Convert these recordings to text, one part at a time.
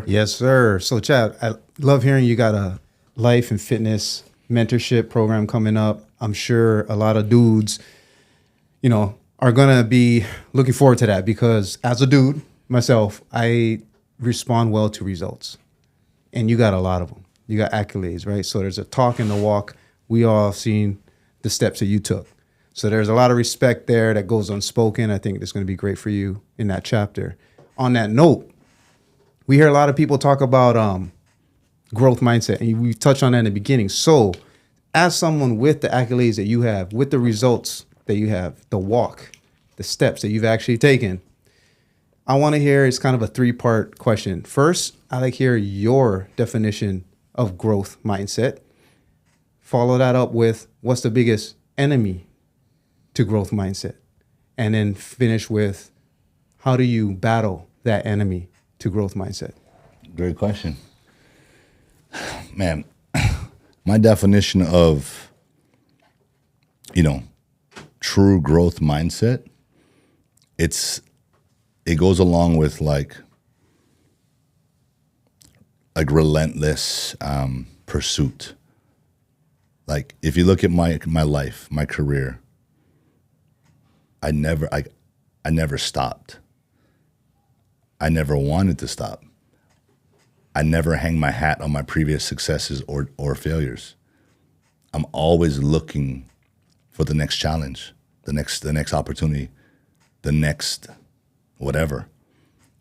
Yes, sir. So, Chad, I love hearing you got a life and fitness mentorship program coming up. I'm sure a lot of dudes, are going to be looking forward to that because as a dude, myself, I respond well to results. And you got a lot of them. You got accolades, right? So there's a talk and the walk. We all have seen the steps that you took. So there's a lot of respect there that goes unspoken. I think it's going to be great for you in that chapter. On that note, we hear a lot of people talk about growth mindset, and we touched on that in the beginning. So as someone with the accolades that you have, with the results that you have, the walk, the steps that you've actually taken, I want to hear, it's kind of a three-part question. First, I like to hear your definition of growth mindset. Follow that up with what's the biggest enemy to growth mindset? And then finish with how do you battle that enemy to growth mindset? Great question. Man, my definition of, true growth mindset, it goes along with like relentless pursuit. Like if you look at my life, my career, I never stopped. I never wanted to stop. I never hang my hat on my previous successes or failures. I'm always looking for the next challenge, the next opportunity, the next whatever,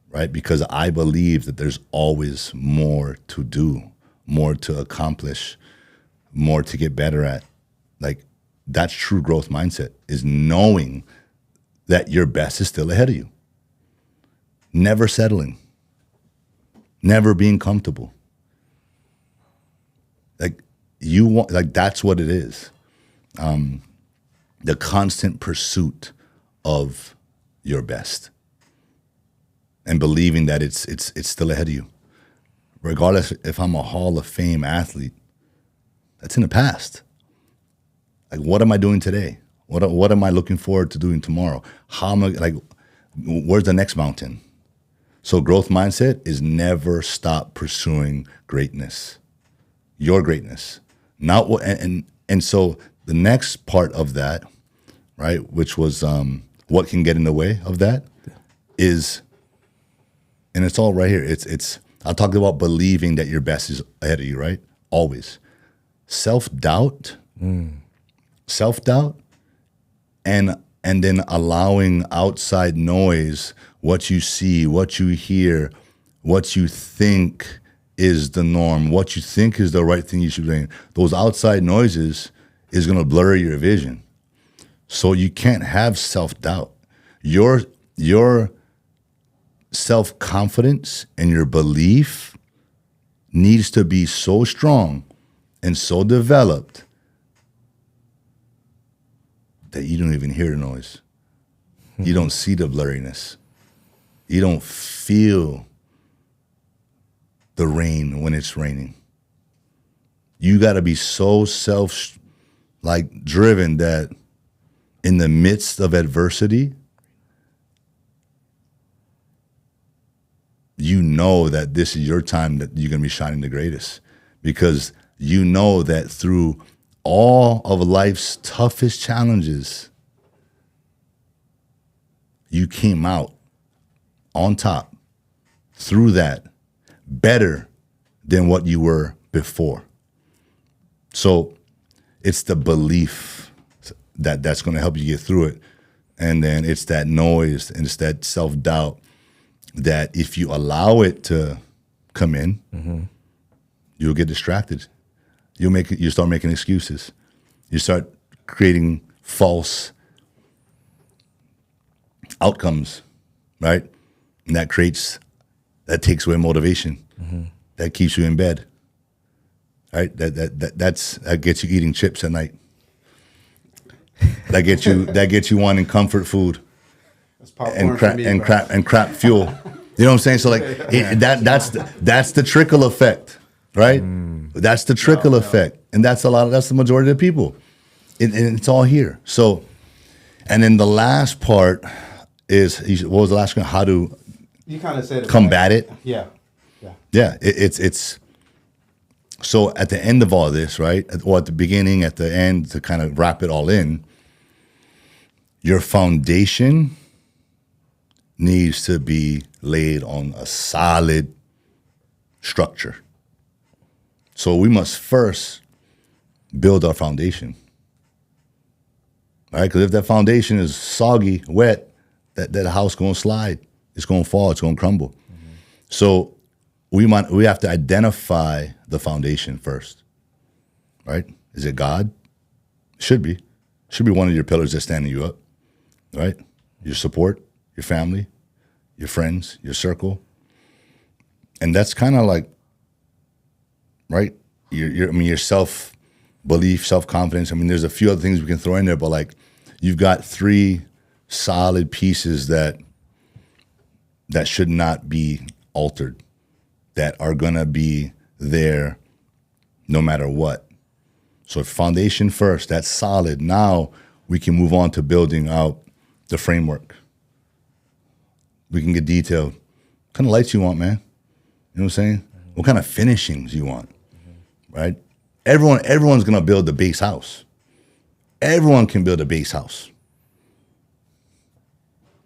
right? Because I believe that there's always more to do, more to accomplish, more to get better at. Like that's true growth mindset, is knowing that your best is still ahead of you. Never settling, never being comfortable. That's what it is. The constant pursuit of your best and believing that it's still ahead of you. Regardless if I'm a Hall of Fame athlete, that's in the past. Like, what am I doing today? What am I looking forward to doing tomorrow? How am I, where's the next mountain? So growth mindset is never stop pursuing greatness, your greatness. Not what, and so the next part of that, right, which was what can get in the way of that is, and it's all right here. It's I talked about believing that your best is ahead of you, right? Always. Self-doubt, and then allowing outside noise, what you see, what you hear, what you think is the norm, what you think is the right thing you should do. Those outside noises is going to blur your vision. So you can't have self-doubt. Your self-confidence and your belief needs to be so strong and so developed that you don't even hear the noise. You don't see the blurriness. You don't feel the rain when it's raining. You got to be so driven that in the midst of adversity, you know that this is your time that you're going to be shining the greatest, because you know that through all of life's toughest challenges, you came out on top through that better than what you were before. So it's the belief that's going to help you get through it. And then it's that noise and it's that self-doubt that if you allow it to come in, you'll get distracted. You start making excuses. You start creating false outcomes, right? And that takes away motivation. That keeps you in bed, right? That gets you eating chips at night. That gets you wanting comfort food and crap fuel. You know what I'm saying? So that's the trickle effect, right? That's the trickle effect, and that's the majority of the people, and it's all here. So, and then the last part is, what was the last one? How to you kind of said it combat it? Yeah. Yeah, it's so at the end of all this, right? Or at the beginning, at the end, to kind of wrap it all in, your foundation needs to be laid on a solid structure. So we must first build our foundation, right? Because if that foundation is soggy, wet, that house gonna slide. It's gonna fall. It's gonna crumble. Mm-hmm. So we have to identify the foundation first, right? Is it God? Should be one of your pillars that's standing you up, right? Your support, your family, your friends, your circle, and that's kind of like, right? Your self-belief, self-confidence. I mean, there's a few other things we can throw in there, but like, you've got 3 solid pieces that should not be altered, that are gonna be there no matter what. So foundation first, that's solid. Now we can move on to building out the framework. We can get detailed. What kind of lights you want, man? You know what I'm saying? Mm-hmm. What kind of finishings you want, right? Everyone's gonna build the base house. Everyone can build a base house.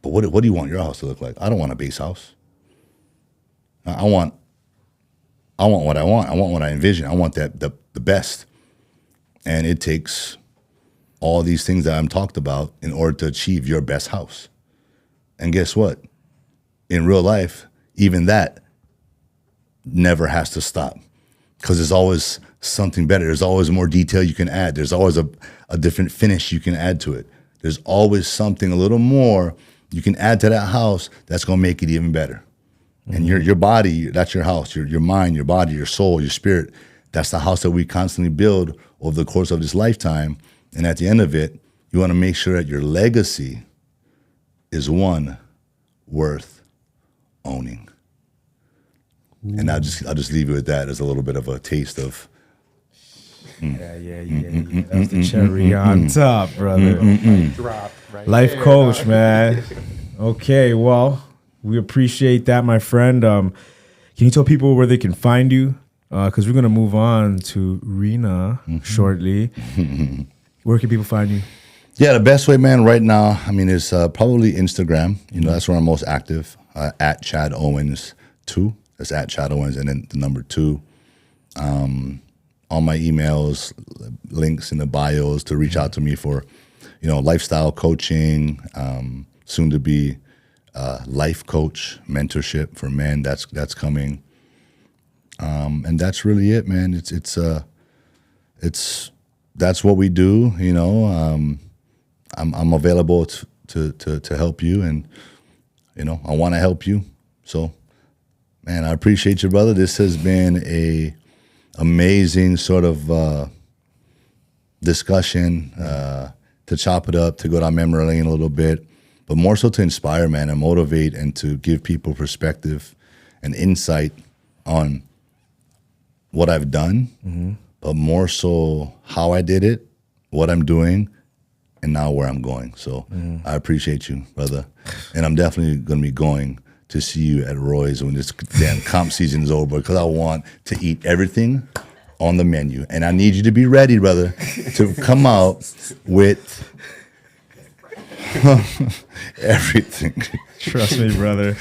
But what do you want your house to look like? I don't want a base house. I want what I want. I want what I envision. I want the best. And it takes all these things that I'm talked about in order to achieve your best house. And guess what? In real life, even that never has to stop, because there's always something better. There's always more detail you can add. There's always a different finish you can add to it. There's always something a little more you can add to that house that's going to make it even better. Mm-hmm. And your body, that's your house. Your mind, your body, your soul, your spirit, that's the house that we constantly build over the course of this lifetime. And at the end of it, you want to make sure that your legacy is one worth owning. Ooh. And I'll just leave you with that as a little bit of a taste of. Yeah. That's the cherry on top, brother. Drop right Life there, coach, man. Okay, well, we appreciate that, my friend. Can you tell people where they can find you? Because we're going to move on to Rena shortly. Where can people find you? Yeah, the best way, man, right now, I mean, is probably Instagram. You know, that's where I'm most active, at Chad Owens 2. That's at Chad Owens, and then the number 2. All my emails, links in the bios to reach out to me for, lifestyle coaching, soon to be life coach, mentorship for men. That's coming. And that's really it, man. It's that's what we do. I'm available to help you, and I want to help you. So, man, I appreciate you, brother. This has been a amazing sort of discussion, to chop it up, to go down memory lane a little bit, but more so to inspire, man, and motivate, and to give people perspective and insight on what I've done, but more so how I did it, what I'm doing, and now where I'm going. So I appreciate you, brother. And I'm definitely going to be going to see you at Roy's when this damn comp season is over, because I want to eat everything on the menu. And I need you to be ready, brother, to come out with everything. Trust me, brother.